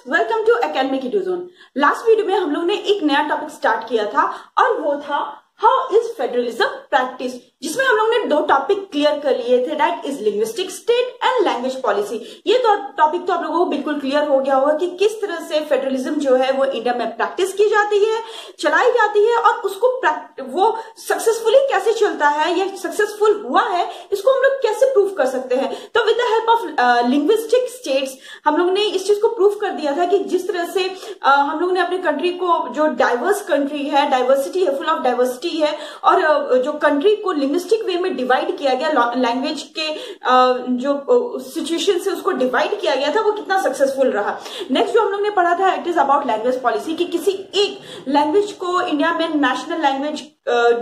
Welcome to academic zone. Last video में हम लोग ने एक नया टॉपिक स्टार्ट किया था और वो था हाउ इज फेडरलिज्म प्रैक्टिस, जिसमें हम लोग ने दो टॉपिक क्लियर कर लिए थे, that is linguistic state and language policy. ये तो टॉपिक तो आप लोगों को बिल्कुल क्लियर हो गया होगा कि किस तरह से फेडरलिज्म जो है वो इंडिया में प्रैक्टिस की जाती है, चलाई जाती है और उसको वो सक्सेसफुली कैसे चलता है, ये सक्सेसफुल हुआ है, इसको हम लोग कैसे प्रूव कर सकते हैं। तो with the help of linguistic states हम लोग ने इस चीज को प्रूव कर दिया था कि जिस तरह से हम लोग ने अपने कंट्री को, जो डाइवर्स कंट्री है, डाइवर्सिटी है, फुल ऑफ डाइवर्सिटी है, और जो कंट्री को लिंग्विस्टिक वे में डिवाइड किया गया, लैंग्वेज के जो सिचुएशन से उसको डिवाइड किया गया था, वो कितना सक्सेसफुल रहा। नेक्स्ट जो हम लोग ने पढ़ा था it is about language policy, कि किसी एक लैंग्वेज को इंडिया में नेशनल लैंग्वेज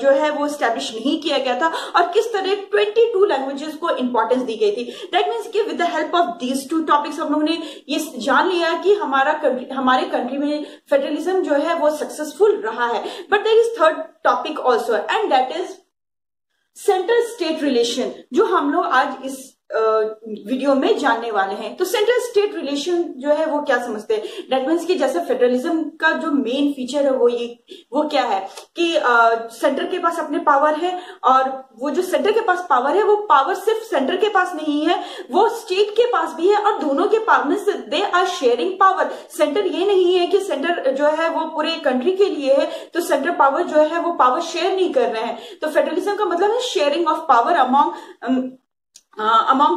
जो है वो स्टैब्लिश नहीं किया गया था और किस तरह 22 लैंग्वेजेस को इंपॉर्टेंस दी गई थी। दैट मीन्स कि with the help of these two topics हम लोग ने ये जान लिया कि हमारे कंट्री में फेडरलिज्म जो है वो सक्सेसफुल रहा है। But there is third topic also and that is central state relation, जो हम लोग आज इस वीडियो में जानने वाले हैं। तो सेंट्रल स्टेट रिलेशन जो है वो क्या समझते हैं, दैट मीन्स कि जैसे फेडरलिज्म का जो मेन फीचर है वो क्या है कि सेंटर के पास अपने पावर है, और वो जो सेंटर के पास पावर है वो पावर सिर्फ सेंटर के पास नहीं है, वो स्टेट के पास भी है, और दोनों के पास में they are sharing power. Centre ये नहीं है कि सेंटर जो है वो पूरे कंट्री के लिए है तो सेंटर पावर जो है वो पावर शेयर नहीं कर रहे हैं। तो फेडरलिज्म का मतलब है sharing of power among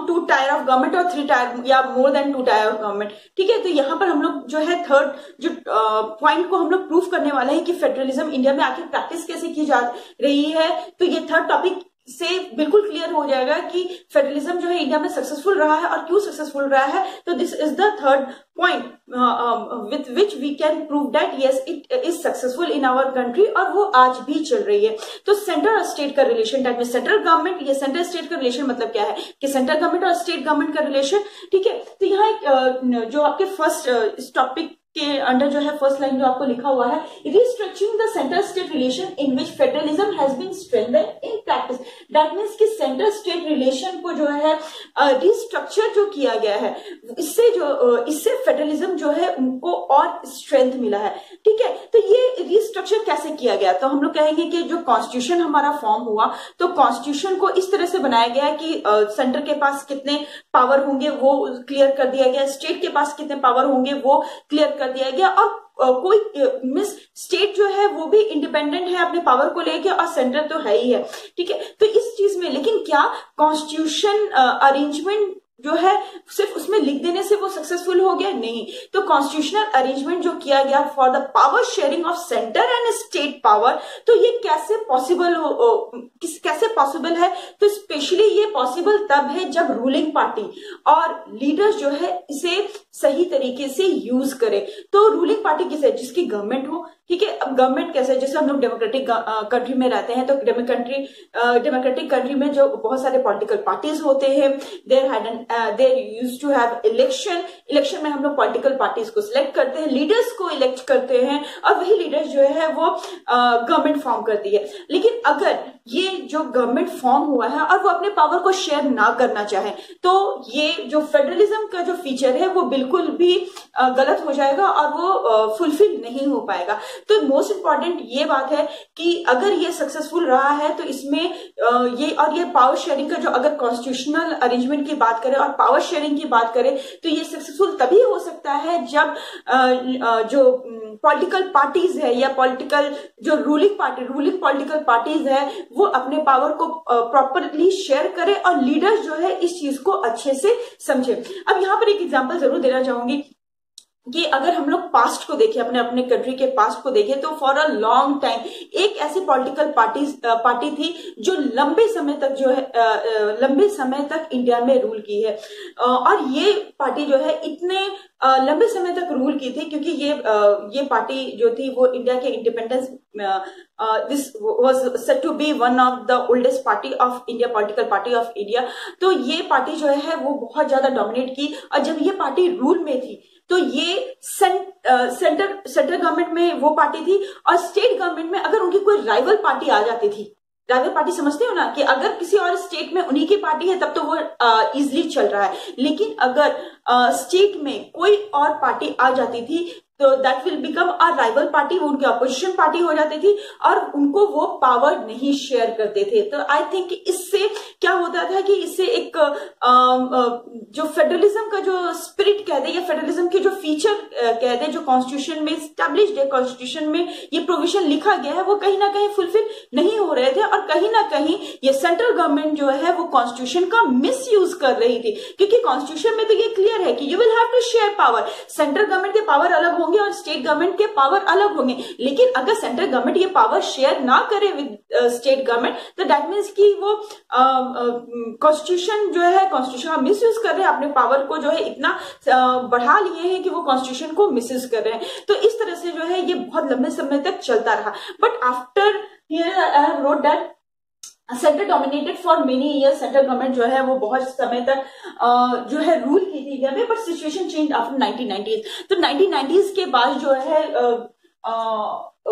2 tyre of government और 3 टायर या more than 2 tyre of government. ठीक है, तो यहाँ पर हम लोग जो है थर्ड जो पॉइंट को हम लोग प्रूव करने वाले हैं कि फेडरलिज्म इंडिया में आखिर प्रैक्टिस कैसे की जा रही है। तो ये थर्ड टॉपिक से बिल्कुल क्लियर हो जाएगा कि फेडरलिज्म जो है इंडिया में सक्सेसफुल रहा है और क्यों सक्सेसफुल रहा है। तो this is the third point with which we can prove that yes it is successful in our country, और वो आज भी चल रही है। तो सेंटर और स्टेट का relation, that mean central government, ये सेंट्रल स्टेट का रिलेशन मतलब क्या है कि सेंट्रल गवर्नमेंट और स्टेट गवर्नमेंट का रिलेशन। ठीक है, तो यहाँ एक जो आपके फर्स्ट इस टॉपिक के अंडर जो है फर्स्ट लाइन जो आपको लिखा हुआ है, restructuring the central state relation in which federalism has been strengthened in practice. That means कि सेंट्रल स्टेट रिलेशन को जो है रिस्ट्रक्चर जो किया गया है, इससे फेडरलिज्म जो है उनको और स्ट्रेंथ मिला है। ठीक है, तो ये रिस्ट्रक्चर कैसे किया गया, तो हम लोग कहेंगे कि जो कॉन्स्टिट्यूशन हमारा फॉर्म हुआ, तो कॉन्स्टिट्यूशन को इस तरह से बनाया गया कि सेंटर के पास कितने पावर होंगे वो क्लियर कर दिया गया, स्टेट के पास कितने पावर होंगे वो क्लियर कर दिया गया, और कोई मिस स्टेट जो है वो भी इंडिपेंडेंट है अपने पावर को लेके, और सेंटर तो है ही है। ठीक है, तो इस चीज में लेकिन क्या कॉन्स्टिट्यूशन अरेंजमेंट जो है सिर्फ उसमें लिख देने से वो सक्सेसफुल हो गया? नहीं। तो कॉन्स्टिट्यूशनल अरेंजमेंट जो किया गया for the power sharing of centre and state power, तो ये कैसे पॉसिबल है? तो स्पेशली ये पॉसिबल तब है जब रूलिंग पार्टी और लीडर्स जो है इसे सही तरीके से यूज करे। तो रूलिंग पार्टी किसे, जिसकी गवर्नमेंट हो। ठीक है, अब गवर्नमेंट कैसे, जैसे हम लोग डेमोक्रेटिक कंट्री में रहते हैं, तो डेमोक्रेटिक कंट्री में जो बहुत सारे पॉलिटिकल पार्टीज होते हैं, there used to have election में हम लोग पॉलिटिकल पार्टीज को सिलेक्ट करते हैं, लीडर्स को इलेक्ट करते हैं, और वही लीडर्स जो है वो गवर्नमेंट फॉर्म करती है। लेकिन अगर ये जो गवर्नमेंट फॉर्म हुआ है और वो अपने पावर को शेयर ना करना चाहे, तो ये जो फेडरलिज्म का जो फीचर है वो बिल्कुल भी गलत हो जाएगा और वो फुलफिल नहीं हो पाएगा। तो मोस्ट इंपॉर्टेंट ये बात है कि अगर ये सक्सेसफुल रहा है तो इसमें ये पावर शेयरिंग का जो, अगर कॉन्स्टिट्यूशनल अरेंजमेंट की बात करें और पावर शेयरिंग की बात करें, तो ये सक्सेसफुल तभी हो सकता है जब जो पॉलिटिकल पार्टीज है या पॉलिटिकल जो रूलिंग पॉलिटिकल पार्टीज है वो अपने पावर को प्रॉपरली शेयर करे और लीडर्स जो है इस चीज को अच्छे से समझे। अब यहाँ पर एक एग्जांपल जरूर देना चाहूंगी कि अगर हम लोग पास्ट को देखें, अपने कंट्री के पास्ट को देखें, तो फॉर अ लॉन्ग टाइम एक ऐसी पॉलिटिकल पार्टी थी जो लंबे समय तक इंडिया में रूल की है, और ये पार्टी जो है इतने लंबे समय तक रूल की थी क्योंकि ये पार्टी जो थी वो इंडिया के independence, this was said to be one of the oldest party of India, political party of India. तो ये पार्टी जो है वो बहुत ज्यादा डोमिनेट की, और जब ये पार्टी रूल में थी तो ये सेंट्रल गवर्नमेंट में वो पार्टी थी, और स्टेट गवर्नमेंट में अगर उनकी कोई राइवल पार्टी आ जाती थी, राइवल पार्टी समझते हो ना, कि अगर किसी और स्टेट में उन्हीं की पार्टी है तब तो वो इजिली चल रहा है, लेकिन अगर स्टेट में कोई और पार्टी आ जाती थी तो that will become a rival party, वो उनकी अपोजिशन पार्टी हो जाती थी और उनको वो पावर नहीं शेयर करते थे। तो आई थिंक इससे क्या होता था कि इससे एक जो फेडरलिज्म का जो स्पिरिट कह दे या फेडरलिज्म के जो फीचर कह दे जो कॉन्स्टिट्यूशन में स्टैब्लिश्ड है, कॉन्स्टिट्यूशन में ये प्रोविजन लिखा गया है, वो कहीं ना कहीं फुलफिल नहीं हो रहे थे और कहीं ना कहीं ये सेंट्रल गवर्नमेंट जो है वो कॉन्स्टिट्यूशन का मिसयूज कर रही थी। क्योंकि कॉन्स्टिट्यूशन में तो ये क्लियर है कि you will have to share power, central government के पावर अलग होंगे और स्टेट गवर्नमेंट के पावर अलग होंगे। लेकिन अगर सेंट्रल गवर्नमेंट ये पावर शेयर ना करे विद स्टेट गवर्नमेंट तो दैट मीन्स कि वो कॉन्स्टिट्यूशन जो है कॉन्स्टिट्यूशन का मिसयूज कर रहे हैं, अपने पावर को जो है इतना बढ़ा लिए हैं कि वो कॉन्स्टिट्यूशन को मिसयूज कर रहे हैं। तो इस तरह से जो है ये बहुत लंबे समय तक चलता रहा। But after here I have wrote that central dominated for many years, central government जो है वो बहुत समय तक जो है रूल की थी इंडिया में। But situation change after 1990s। तो 1990s के बाद जो है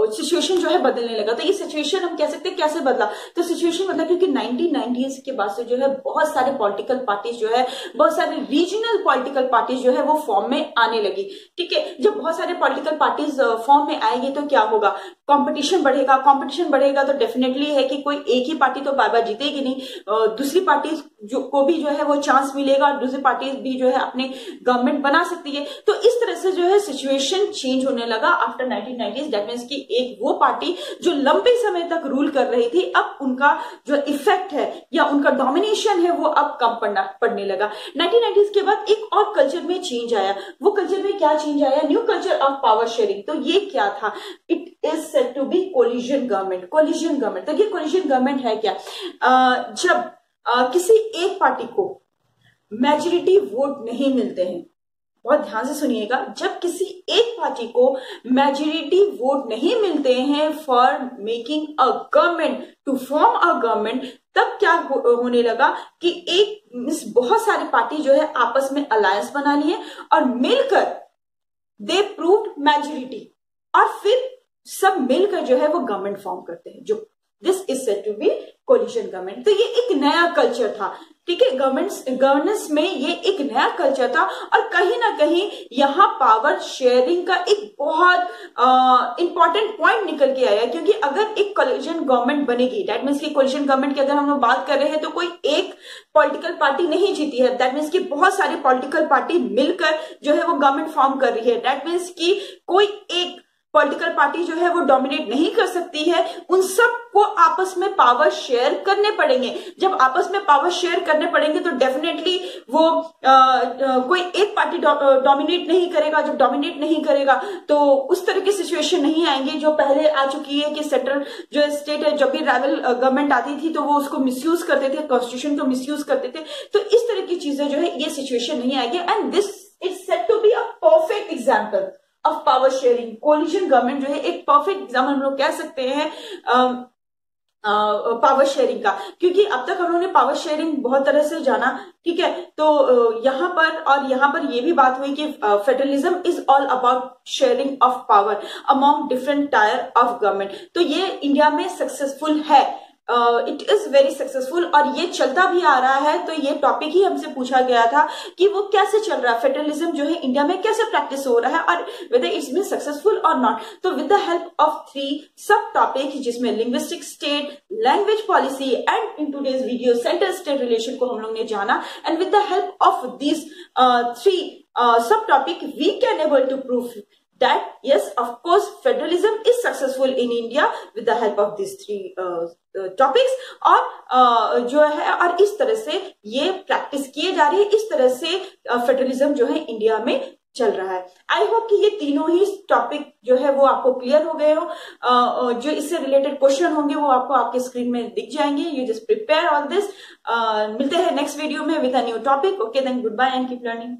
सिचुएशन जो है बदलने लगा। तो ये सिचुएशन हम कह सकते हैं कैसे बदला, तो सिचुएशन मतलब क्योंकि 1990s के बाद से जो है बहुत सारे पॉलिटिकल पार्टीज जो है, बहुत सारे रीजनल पॉलिटिकल पार्टीज जो है वो फॉर्म में आने लगी। ठीक है, जब बहुत सारे पॉलिटिकल पार्टीज फॉर्म में आएंगे तो क्या होगा, कंपटीशन बढ़ेगा। कंपटीशन बढ़ेगा तो डेफिनेटली है कि कोई एक ही पार्टी तो बार बार जीतेगी नहीं, दूसरी पार्टी जो को भी जो है वो चांस मिलेगा और दूसरी पार्टी भी जो है अपने गवर्नमेंट बना सकती है। तो इस तरह से जो है सिचुएशन चेंज होने लगा आफ्टर 1990s। दैट मीन्स कि एक वो पार्टी जो लंबे समय तक रूल कर रही थी, अब उनका जो इफेक्ट है या उनका डोमिनेशन है वो अब कम पड़ने लगा। 1990s के बाद एक और कल्चर में चेंज आया। वो कल्चर में क्या चेंज आया, new culture of power sharing. तो ये क्या था, it is said to be coalition government. Coalition government, तो ये कोलिजन गवर्नमेंट है क्या, जब किसी एक पार्टी को मेजॉरिटी वोट नहीं मिलते हैं, बहुत ध्यान से सुनिएगा, जब किसी एक पार्टी को मेजॉरिटी वोट नहीं मिलते हैं for making a government, to form a government, तब क्या होने लगा कि एक बहुत सारी पार्टी जो है आपस में अलायंस बना लिए और मिलकर दे प्रूव्ड मेजॉरिटी और फिर सब मिलकर जो है वो गवर्नमेंट फॉर्म करते हैं। जो this is said to be coalition government. तो ये एक नया कल्चर था। ठीक है, गवर्नेंस में ये एक नया कल्चर था और कहीं ना कहीं यहाँ पावर शेयरिंग का एक बहुत इंपॉर्टेंट पॉइंट निकल के आया। क्योंकि अगर एक कोलिशन गवर्नमेंट बनेगी, दैट मीन्स की कोलिशन गवर्नमेंट की अगर हम लोग बात कर रहे हैं तो कोई एक पॉलिटिकल पार्टी नहीं जीती है, दैट मीन्स की बहुत सारी पॉलिटिकल पार्टी मिलकर जो है वो गवर्नमेंट फॉर्म कर रही है। दैट मीन्स की कोई एक पॉलिटिकल पार्टी जो है वो डोमिनेट नहीं कर सकती है, उन सब को आपस में पावर शेयर करने पड़ेंगे। जब आपस में पावर शेयर करने पड़ेंगे तो डेफिनेटली वो कोई एक पार्टी डोमिनेट नहीं करेगा। जब डोमिनेट नहीं करेगा तो उस तरह की सिचुएशन नहीं आएंगे जो पहले आ चुकी है कि सेंट्रल जो स्टेट है, जब भी राइवल गवर्नमेंट आती थी तो वो उसको मिसयूज करते थे, कॉन्स्टिट्यूशन को मिसयूज करते थे। तो इस तरह की चीजें जो है ये सिचुएशन नहीं आएगी। And this is said to be a perfect example of power sharing. Coalition government जो है एक परफेक्ट एग्जाम्पल हम लोग कह सकते हैं पावर शेयरिंग का, क्योंकि अब तक हम लोगों ने पावर शेयरिंग बहुत तरह से जाना। ठीक है, तो यहाँ पर ये भी बात हुई कि federalism is all about sharing of power among different tyre of government. तो ये इंडिया में सक्सेसफुल है, इट इज वेरी सक्सेसफुल और ये चलता भी आ रहा है। तो ये टॉपिक ही हमसे पूछा गया था कि वो कैसे चल रहा है, फेडरलिज्म जो है इंडिया में कैसे प्रैक्टिस हो रहा है और वेदर इट्स बीन सक्सेसफुल और नॉट। तो with the help of 3 sub topic जिसमें linguistic state, language policy and in today's video centre state relation को हम लोग ने जाना। And with the help of this 3 sub topic we can able to prove that yes, of course, federalism is successful in India with the help of these 3 topics। और जो है और इस तरह से ये प्रैक्टिस किए जा रही है, इस तरह से फेडरलिज्म जो है इंडिया में चल रहा है। आई होप कि ये तीनों ही टॉपिक जो है वो आपको क्लियर हो गए हो। जो इससे रिलेटेड क्वेश्चन होंगे वो आपको आपके स्क्रीन में दिख जाएंगे। You just prepare all this. मिलते हैं नेक्स्ट वीडियो में with a new topic. Okay, then good bye and keep learning.